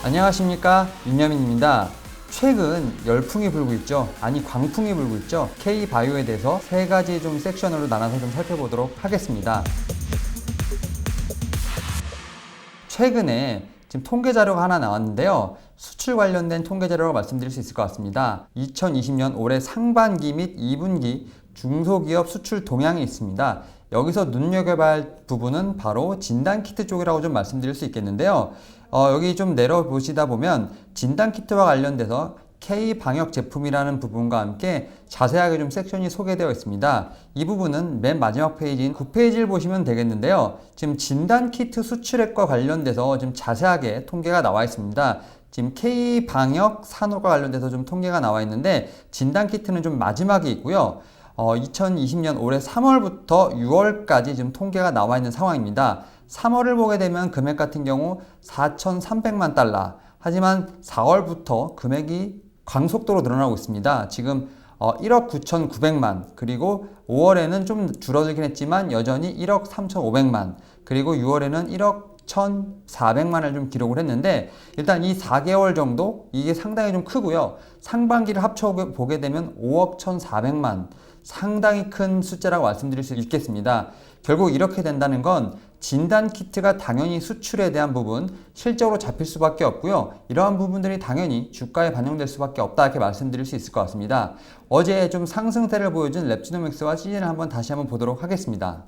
안녕하십니까, 윤여민입니다. 최근 열풍이 불고 있죠. 아니, 광풍이 불고 있죠. K바이오에 대해서 세 가지 섹션으로 나눠서 살펴보도록 하겠습니다. 최근에 지금 통계 자료가 하나 나왔는데요. 수출 관련된 통계 자료라고 말씀드릴 수 있을 것 같습니다. 2020년 올해 상반기 및 2분기 중소기업 수출 동향이 있습니다. 여기서 눈여겨봐야 할 부분은 바로 진단키트 쪽이라고 좀 말씀드릴 수 있겠는데요. 여기 좀 내려보시다 보면 진단키트와 관련돼서 K방역 제품이라는 부분과 함께 자세하게 섹션이 소개되어 있습니다. 이 부분은 맨 마지막 페이지인 9페이지를 보시면 되겠는데요. 지금 진단키트 수출액과 관련돼서 좀 자세하게 통계가 나와 있습니다. 지금 K방역 산업과 관련돼서 통계가 나와 있는데 진단키트는 마지막에 있고요. 2020년 올해 3월부터 6월까지 통계가 나와 있는 상황입니다. 3월을 보게 되면 금액 같은 경우 4,300만 달러. 하지만 4월부터 금액이 광속도로 늘어나고 있습니다. 지금 1억 9,900만, 그리고 5월에는 좀 줄어들긴 했지만 여전히 1억 3,500만, 그리고 6월에는 1억 1,400만을 기록을 했는데, 일단 이 4개월 정도 이게 상당히 크고요. 상반기를 합쳐 보게 되면 5억 1,400만, 상당히 큰 숫자라고 말씀드릴 수 있겠습니다. 결국 이렇게 된다는 건 진단키트가 당연히 수출에 대한 부분 실적으로 잡힐 수밖에 없고요. 이러한 부분들이 당연히 주가에 반영될 수밖에 없다, 이렇게 말씀드릴 수 있을 것 같습니다. 어제 상승세를 보여준 랩지노믹스와 시즌을 다시 한번 보도록 하겠습니다.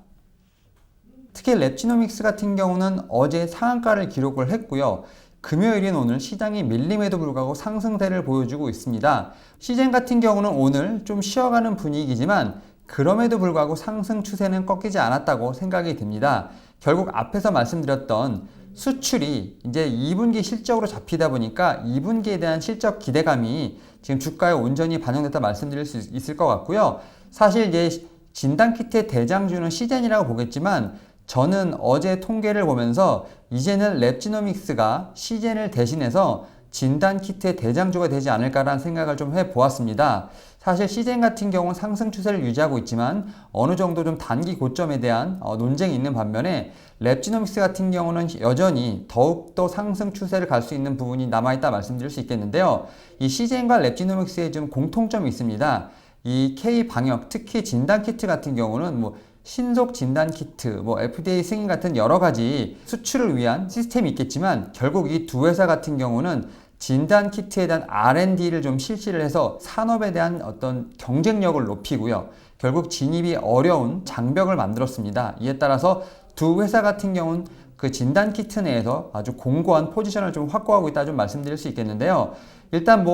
특히 랩지노믹스 같은 경우는 어제 상한가를 기록을 했고요. 금요일인 오늘 시장이 밀림에도 불구하고 상승세를 보여주고 있습니다. 시즌 같은 경우는 오늘 쉬어가는 분위기지만 그럼에도 불구하고 상승 추세는 꺾이지 않았다고 생각이 듭니다. 결국 앞에서 말씀드렸던 수출이 이제 2분기 실적으로 잡히다 보니까 2분기에 대한 실적 기대감이 지금 주가에 온전히 반영됐다 말씀드릴 수 있을 것 같고요. 사실 이제 진단키트의 대장주는 시젠이라고 보겠지만 저는 어제 통계를 보면서 이제는 랩지노믹스가 시젠을 대신해서 진단키트의 대장주가 되지 않을까라는 생각을 해보았습니다. 사실 시젠 같은 경우는 상승 추세를 유지하고 있지만 어느 정도 단기 고점에 대한 논쟁이 있는 반면에 랩지노믹스 같은 경우는 여전히 더욱더 상승 추세를 갈 수 있는 부분이 남아있다 말씀드릴 수 있겠는데요. 이 시젠과 랩지노믹스의 공통점이 있습니다. 이 K방역, 특히 진단키트 같은 경우는 신속 진단키트, FDA 승인 같은 여러 가지 수출을 위한 시스템이 있겠지만 결국 이 두 회사 같은 경우는 진단키트에 대한 R&D를 실시를 해서 산업에 대한 어떤 경쟁력을 높이고요. 결국 진입이 어려운 장벽을 만들었습니다. 이에 따라서 두 회사 같은 경우는 그 진단키트 내에서 아주 공고한 포지션을 확보하고 있다 말씀드릴 수 있겠는데요. 일단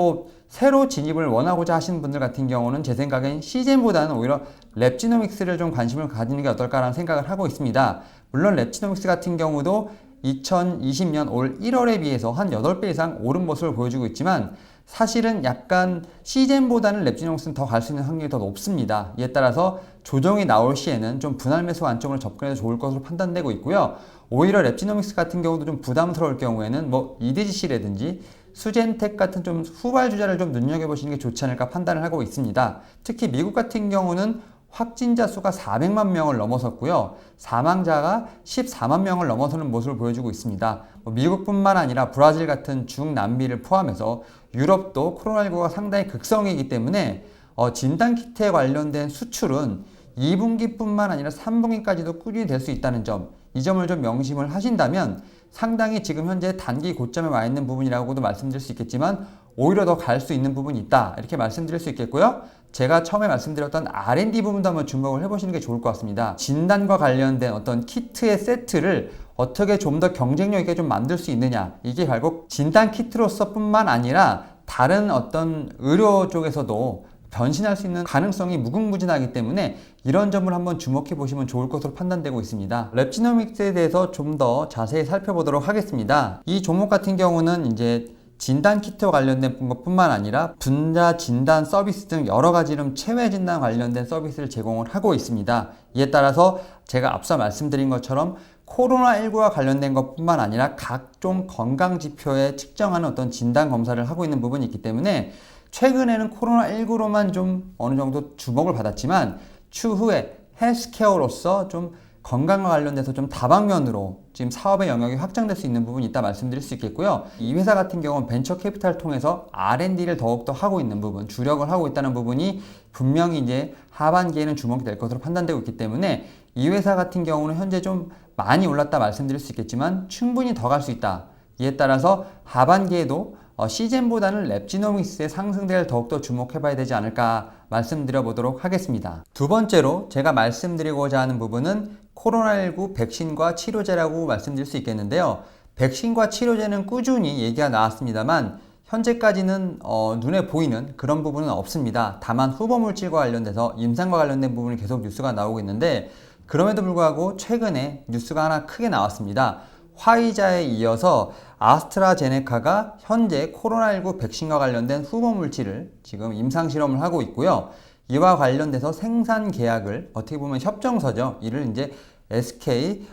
새로 진입을 원하고자 하시는 분들 같은 경우는 제 생각엔 시젠보다는 오히려 랩지노믹스를 관심을 가지는 게 어떨까라는 생각을 하고 있습니다. 물론 랩지노믹스 같은 경우도 2020년 올 1월에 비해서 한 8배 이상 오른 모습을 보여주고 있지만 사실은 약간 시젠보다는 랩지노믹스는 더 갈 수 있는 확률이 더 높습니다. 이에 따라서 조정이 나올 시에는 분할 매수 안쪽으로 접근해도 좋을 것으로 판단되고 있고요. 오히려 랩지노믹스 같은 경우도 부담스러울 경우에는 EDGC라든지 수젠텍 같은 후발주자를 눈여겨보시는 게 좋지 않을까 판단을 하고 있습니다. 특히 미국 같은 경우는 확진자 수가 400만 명을 넘어섰고요. 사망자가 14만 명을 넘어서는 모습을 보여주고 있습니다. 미국뿐만 아니라 브라질 같은 중남미를 포함해서 유럽도 코로나19가 상당히 극성이기 때문에 진단키트에 관련된 수출은 2분기뿐만 아니라 3분기까지도 꾸준히 될 수 있다는 점, 이 점을 명심을 하신다면 상당히 지금 현재 단기 고점에 와 있는 부분이라고도 말씀드릴 수 있겠지만 오히려 더 갈 수 있는 부분이 있다, 이렇게 말씀드릴 수 있겠고요. 제가 처음에 말씀드렸던 R&D 부분도 한번 주목을 해보시는 게 좋을 것 같습니다. 진단과 관련된 어떤 키트의 세트를 어떻게 좀 더 경쟁력 있게 만들 수 있느냐, 이게 결국 진단 키트로서 뿐만 아니라 다른 어떤 의료 쪽에서도 변신할 수 있는 가능성이 무궁무진하기 때문에 이런 점을 한번 주목해 보시면 좋을 것으로 판단되고 있습니다. 랩지노믹스에 대해서 좀 더 자세히 살펴보도록 하겠습니다. 이 종목 같은 경우는 이제 진단키트와 관련된 것뿐만 아니라 분자 진단 서비스 등 여러 가지 체외 진단 관련된 서비스를 제공을 하고 있습니다. 이에 따라서 제가 앞서 말씀드린 것처럼 코로나19와 관련된 것뿐만 아니라 각종 건강지표에 측정하는 어떤 진단 검사를 하고 있는 부분이 있기 때문에 최근에는 코로나19로만 어느 정도 주목을 받았지만 추후에 헬스케어로서 건강과 관련돼서 좀 다방면으로 지금 사업의 영역이 확장될 수 있는 부분이 있다 말씀드릴 수 있겠고요. 이 회사 같은 경우는 벤처 캐피탈을 통해서 R&D를 더욱더 하고 있는 부분, 주력을 하고 있다는 부분이 분명히 이제 하반기에는 주목이 될 것으로 판단되고 있기 때문에 이 회사 같은 경우는 현재 좀 많이 올랐다 말씀드릴 수 있겠지만 충분히 더 갈 수 있다. 이에 따라서 하반기에도 시젠보다는 랩지노믹스의 상승세를 더욱더 주목해봐야 되지 않을까 말씀드려 보도록 하겠습니다. 두 번째로 제가 말씀드리고자 하는 부분은 코로나19 백신과 치료제라고 말씀드릴 수 있겠는데요. 백신과 치료제는 꾸준히 얘기가 나왔습니다만 현재까지는 눈에 보이는 그런 부분은 없습니다. 다만 후보물질과 관련돼서 임상과 관련된 부분이 계속 뉴스가 나오고 있는데 그럼에도 불구하고 최근에 뉴스가 하나 크게 나왔습니다. 화이자에 이어서 아스트라제네카가 현재 코로나19 백신과 관련된 후보물질을 지금 임상실험을 하고 있고요. 이와 관련돼서 생산 계약을 어떻게 보면 협정서죠. 이를 이제 SK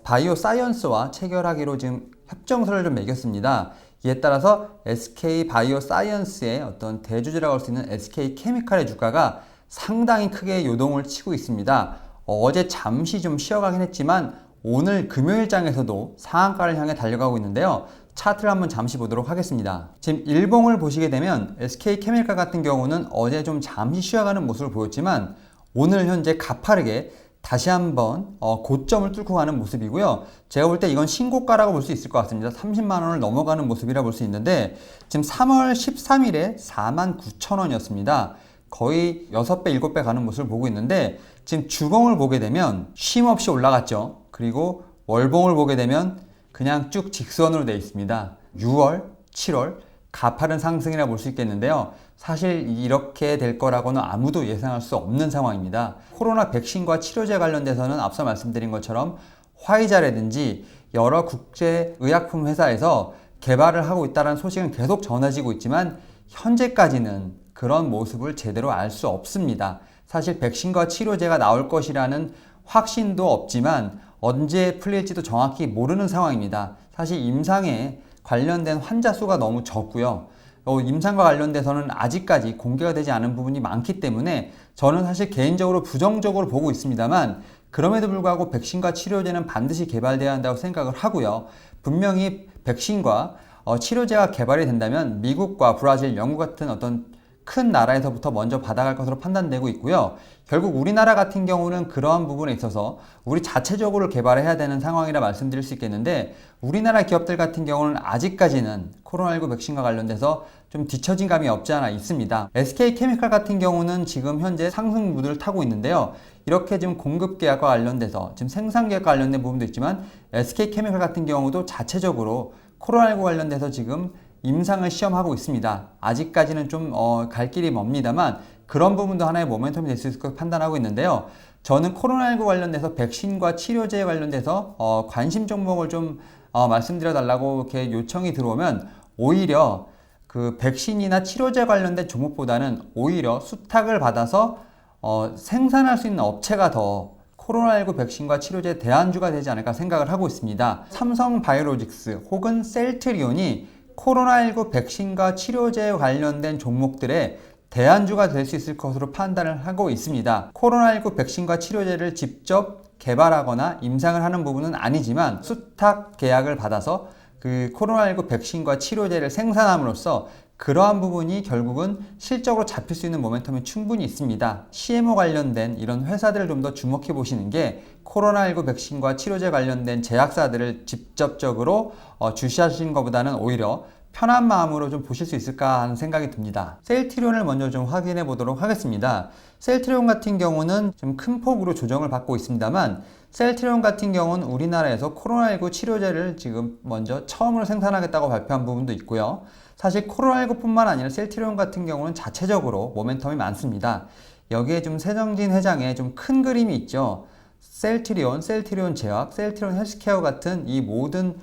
바이오사이언스와 체결하기로 지금 협정서를 좀 맺었습니다. 이에 따라서 SK 바이오사이언스의 어떤 대주주라고 할 수 있는 SK 케미칼의 주가가 상당히 크게 요동을 치고 있습니다. 어제 잠시 좀 쉬어가긴 했지만 오늘 금요일장에서도 상한가를 향해 달려가고 있는데요. 차트를 한번 잠시 보도록 하겠습니다. 지금 일봉을 보시게 되면 SK케미칼 같은 경우는 어제 좀 잠시 쉬어가는 모습을 보였지만 오늘 현재 가파르게 다시 한번 고점을 뚫고 가는 모습이고요. 제가 볼 때 이건 신고가라고 볼 수 있을 것 같습니다. 30만 원을 넘어가는 모습이라 볼 수 있는데 지금 3월 13일에 49,000원이었습니다. 거의 6배, 7배 가는 모습을 보고 있는데 지금 주봉을 보게 되면 쉼 없이 올라갔죠. 그리고 월봉을 보게 되면 그냥 쭉 직선으로 되어 있습니다. 6월, 7월 가파른 상승이라 볼 수 있겠는데요. 사실 이렇게 될 거라고는 아무도 예상할 수 없는 상황입니다. 코로나 백신과 치료제 관련돼서는 앞서 말씀드린 것처럼 화이자라든지 여러 국제 의약품 회사에서 개발을 하고 있다는 소식은 계속 전해지고 있지만 현재까지는 그런 모습을 제대로 알 수 없습니다. 사실 백신과 치료제가 나올 것이라는 확신도 없지만 언제 풀릴지도 정확히 모르는 상황입니다. 사실 임상에 관련된 환자 수가 너무 적고요. 임상과 관련돼서는 아직까지 공개가 되지 않은 부분이 많기 때문에 저는 사실 개인적으로 부정적으로 보고 있습니다만 그럼에도 불구하고 백신과 치료제는 반드시 개발돼야 한다고 생각을 하고요. 분명히 백신과 치료제가 개발이 된다면 미국과 브라질, 영국 같은 어떤 큰 나라에서부터 먼저 받아갈 것으로 판단되고 있고요. 결국 우리나라 같은 경우는 그러한 부분에 있어서 우리 자체적으로 개발해야 되는 상황이라 말씀드릴 수 있겠는데 우리나라 기업들 같은 경우는 아직까지는 코로나19 백신과 관련돼서 좀 뒤처진 감이 없지 않아 있습니다. SK케미칼 같은 경우는 지금 현재 상승 무드를 타고 있는데요. 이렇게 지금 공급 계약과 관련돼서 지금 생산 계약과 관련된 부분도 있지만 SK케미칼 같은 경우도 자체적으로 코로나19 관련돼서 지금 임상을 시험하고 있습니다. 아직까지는 좀 갈 길이 멉니다만 그런 부분도 하나의 모멘텀이 될 수 있을 것으로 판단하고 있는데요. 저는 코로나19 관련돼서 백신과 치료제에 관련돼서 관심 종목을 좀 말씀드려 달라고 이렇게 요청이 들어오면 오히려 그 백신이나 치료제 관련된 종목보다는 오히려 수탁을 받아서 생산할 수 있는 업체가 더 코로나19 백신과 치료제 대안주가 되지 않을까 생각을 하고 있습니다. 삼성바이오로직스 혹은 셀트리온이 코로나19 백신과 치료제에 관련된 종목들의 대안주가 될 수 있을 것으로 판단을 하고 있습니다. 코로나19 백신과 치료제를 직접 개발하거나 임상을 하는 부분은 아니지만 수탁 계약을 받아서 그 코로나19 백신과 치료제를 생산함으로써 그러한 부분이 결국은 실적으로 잡힐 수 있는 모멘텀이 충분히 있습니다. CMO 관련된 이런 회사들을 좀 더 주목해 보시는 게 코로나19 백신과 치료제 관련된 제약사들을 직접적으로 주시하시는 것보다는 오히려 편한 마음으로 좀 보실 수 있을까 하는 생각이 듭니다. 셀트리온을 먼저 좀 확인해 보도록 하겠습니다. 셀트리온 같은 경우는 좀 큰 폭으로 조정을 받고 있습니다만 셀트리온 같은 경우는 우리나라에서 코로나19 치료제를 지금 먼저 처음으로 생산하겠다고 발표한 부분도 있고요. 사실 코로나19 뿐만 아니라 셀트리온 같은 경우는 자체적으로 모멘텀이 많습니다. 여기에 좀 세정진 회장의 좀 큰 그림이 있죠. 셀트리온 제약, 셀트리온 헬스케어 같은 이 모든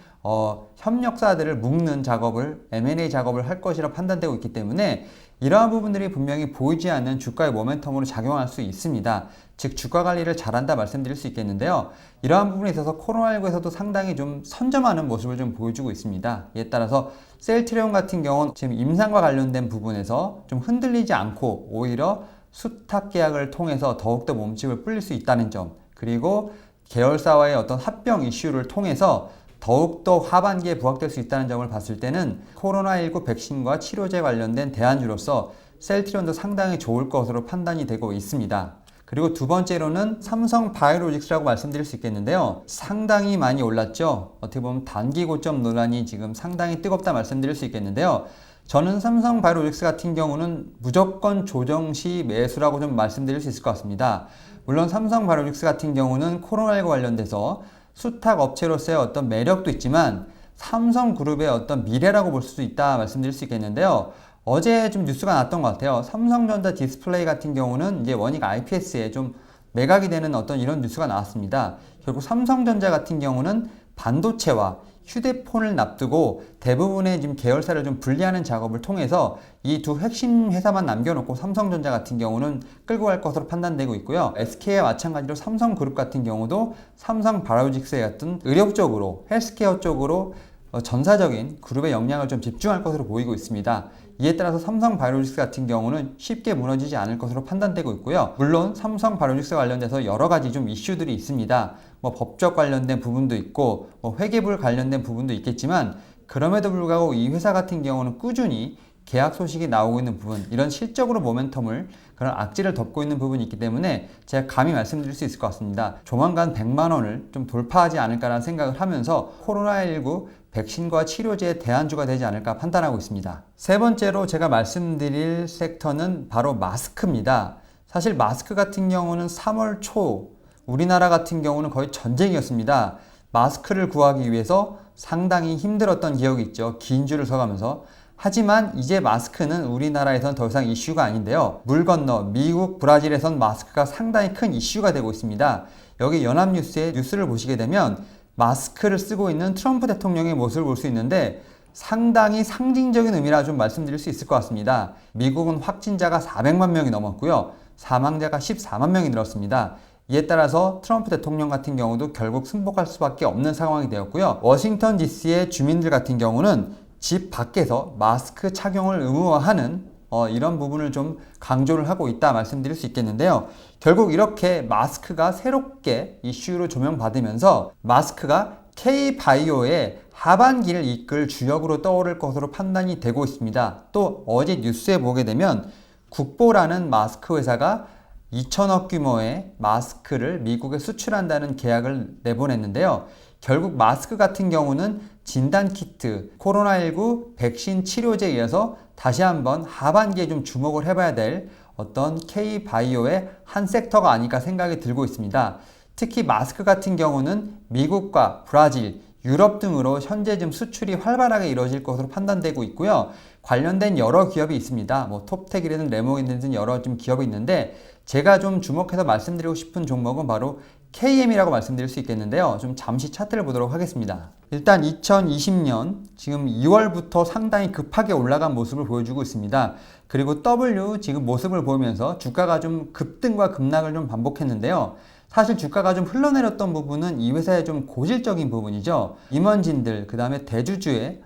협력사들을 묶는 작업을 M&A 작업을 할 것이라 판단되고 있기 때문에 이러한 부분들이 분명히 보이지 않는 주가의 모멘텀으로 작용할 수 있습니다. 즉 주가 관리를 잘한다 말씀드릴 수 있겠는데요. 이러한 부분에 있어서 코로나19에서도 상당히 좀 선점하는 모습을 좀 보여주고 있습니다. 이에 따라서 셀트리온 같은 경우는 지금 임상과 관련된 부분에서 좀 흔들리지 않고 오히려 수탁 계약을 통해서 더욱더 몸집을 불릴 수 있다는 점, 그리고 계열사와의 어떤 합병 이슈를 통해서 더욱더 하반기에 부각될 수 있다는 점을 봤을 때는 코로나19 백신과 치료제 관련된 대안주로서 셀트리온도 상당히 좋을 것으로 판단이 되고 있습니다. 그리고 두 번째로는 삼성 바이오로직스라고 말씀드릴 수 있겠는데요. 상당히 많이 올랐죠. 어떻게 보면 단기 고점 논란이 지금 상당히 뜨겁다 말씀드릴 수 있겠는데요. 저는 삼성 바이오로직스 같은 경우는 무조건 조정 시 매수라고 좀 말씀드릴 수 있을 것 같습니다. 물론 삼성 바이오로직스 같은 경우는 코로나19 관련돼서 수탁 업체로서의 어떤 매력도 있지만 삼성그룹의 어떤 미래라고 볼 수도 있다 말씀드릴 수 있겠는데요. 어제 좀 뉴스가 났던 것 같아요. 삼성전자 디스플레이 같은 경우는 이제 원익 IPS에 좀 매각이 되는 어떤 이런 뉴스가 나왔습니다. 결국 삼성전자 같은 경우는 반도체와 휴대폰을 납두고 대부분의 지금 계열사를 좀 분리하는 작업을 통해서 이 두 핵심 회사만 남겨놓고 삼성전자 같은 경우는 끌고 갈 것으로 판단되고 있고요. SK와 마찬가지로 삼성그룹 같은 경우도 삼성 바이오로직스에 같은 의료 쪽으로 헬스케어 쪽으로 전사적인 그룹의 역량을 좀 집중할 것으로 보이고 있습니다. 이에 따라서 삼성 바이오로직스 같은 경우는 쉽게 무너지지 않을 것으로 판단되고 있고요. 물론 삼성 바이오로직스 관련돼서 여러 가지 좀 이슈들이 있습니다. 법적 관련된 부분도 있고 회계불 관련된 부분도 있겠지만 그럼에도 불구하고 이 회사 같은 경우는 꾸준히 계약 소식이 나오고 있는 부분, 이런 실적으로 모멘텀을 그런 악재를 덮고 있는 부분이 있기 때문에 제가 감히 말씀드릴 수 있을 것 같습니다. 조만간 100만 원을 좀 돌파하지 않을까라는 생각을 하면서 코로나19 백신과 치료제의 대안주가 되지 않을까 판단하고 있습니다. 세 번째로 제가 말씀드릴 섹터는 바로 마스크입니다. 사실 마스크 같은 경우는 3월 초 우리나라 같은 경우는 거의 전쟁이었습니다. 마스크를 구하기 위해서 상당히 힘들었던 기억이 있죠. 긴 줄을 서가면서. 하지만 이제 마스크는 우리나라에선 더 이상 이슈가 아닌데요. 물 건너 미국, 브라질에선 마스크가 상당히 큰 이슈가 되고 있습니다. 여기 연합뉴스의 뉴스를 보시게 되면 마스크를 쓰고 있는 트럼프 대통령의 모습을 볼 수 있는데 상당히 상징적인 의미라 좀 말씀드릴 수 있을 것 같습니다. 미국은 확진자가 400만 명이 넘었고요. 사망자가 14만 명이 늘었습니다. 이에 따라서 트럼프 대통령 같은 경우도 결국 승복할 수밖에 없는 상황이 되었고요. 워싱턴 DC의 주민들 같은 경우는 집 밖에서 마스크 착용을 의무화하는 이런 부분을 좀 강조를 하고 있다 말씀드릴 수 있겠는데요. 결국 이렇게 마스크가 새롭게 이슈로 조명받으면서 마스크가 K바이오의 하반기를 이끌 주역으로 떠오를 것으로 판단이 되고 있습니다. 또 어제 뉴스에 보게 되면 국보라는 마스크 회사가 2천억 규모의 마스크를 미국에 수출한다는 계약을 내보냈는데요. 결국 마스크 같은 경우는 진단키트, 코로나19 백신 치료제에 이어서 다시 한번 하반기에 좀 주목을 해봐야 될 어떤 K바이오의 한 섹터가 아닐까 생각이 들고 있습니다. 특히 마스크 같은 경우는 미국과 브라질, 유럽 등으로 현재 좀 수출이 활발하게 이루어질 것으로 판단되고 있고요. 관련된 여러 기업이 있습니다. 톱텍이라든 레모인든 여러 좀 기업이 있는데 제가 좀 주목해서 말씀드리고 싶은 종목은 바로 KM이라고 말씀드릴 수 있겠는데요. 좀 잠시 차트를 보도록 하겠습니다. 일단 2020년 지금 2월부터 상당히 급하게 올라간 모습을 보여주고 있습니다. 그리고 W 지금 모습을 보면서 주가가 좀 급등과 급락을 좀 반복했는데요. 사실 주가가 좀 흘러내렸던 부분은 이 회사의 좀 고질적인 부분이죠. 임원진들, 그 다음에 대주주의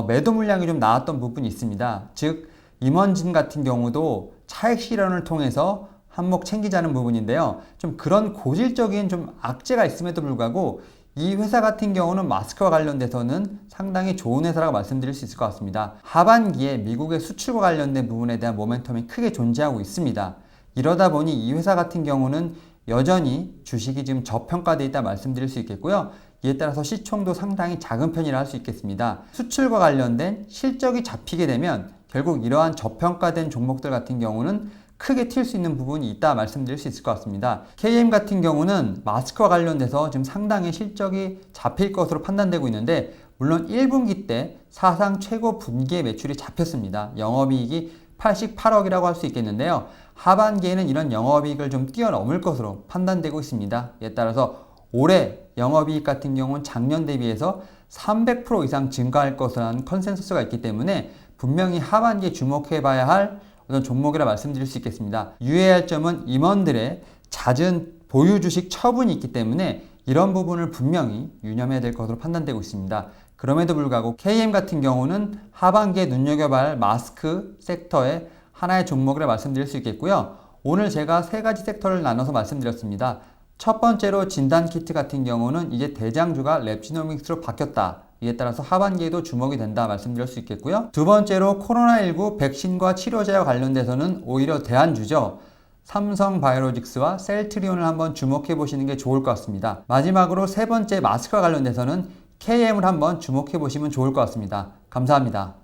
매도 물량이 좀 나왔던 부분이 있습니다. 즉 임원진 같은 경우도 차익 실현을 통해서 한몫 챙기자는 부분인데요. 좀 그런 고질적인 좀 악재가 있음에도 불구하고 이 회사 같은 경우는 마스크와 관련돼서는 상당히 좋은 회사라고 말씀드릴 수 있을 것 같습니다. 하반기에 미국의 수출과 관련된 부분에 대한 모멘텀이 크게 존재하고 있습니다. 이러다 보니 이 회사 같은 경우는 여전히 주식이 지금 저평가되어 있다 말씀드릴 수 있겠고요. 이에 따라서 시총도 상당히 작은 편이라 할 수 있겠습니다. 수출과 관련된 실적이 잡히게 되면 결국 이러한 저평가된 종목들 같은 경우는 크게 튈 수 있는 부분이 있다 말씀드릴 수 있을 것 같습니다. KM 같은 경우는 마스크와 관련돼서 지금 상당히 실적이 잡힐 것으로 판단되고 있는데 물론 1분기 때 사상 최고 분기의 매출이 잡혔습니다. 영업이익이 88억이라고 할 수 있겠는데요. 하반기에는 이런 영업이익을 좀 뛰어넘을 것으로 판단되고 있습니다. 이에 따라서 올해 영업이익 같은 경우는 작년 대비해서 300% 이상 증가할 것이라는 컨센서스가 있기 때문에 분명히 하반기에 주목해봐야 할 어떤 종목이라 말씀드릴 수 있겠습니다. 유의할 점은 임원들의 잦은 보유 주식 처분이 있기 때문에 이런 부분을 분명히 유념해야 될 것으로 판단되고 있습니다. 그럼에도 불구하고 KM 같은 경우는 하반기에 눈여겨봐야 할 마스크 섹터의 하나의 종목이라 말씀드릴 수 있겠고요. 오늘 제가 세 가지 섹터를 나눠서 말씀드렸습니다. 첫 번째로 진단키트 같은 경우는 이제 대장주가 랩지노믹스로 바뀌었다. 이에 따라서 하반기에도 주목이 된다 말씀드릴 수 있겠고요. 두 번째로 코로나19 백신과 치료제와 관련돼서는 오히려 대안주죠. 삼성바이오로직스와 셀트리온을 한번 주목해 보시는 게 좋을 것 같습니다. 마지막으로 세 번째 마스크와 관련돼서는 KM을 한번 주목해 보시면 좋을 것 같습니다. 감사합니다.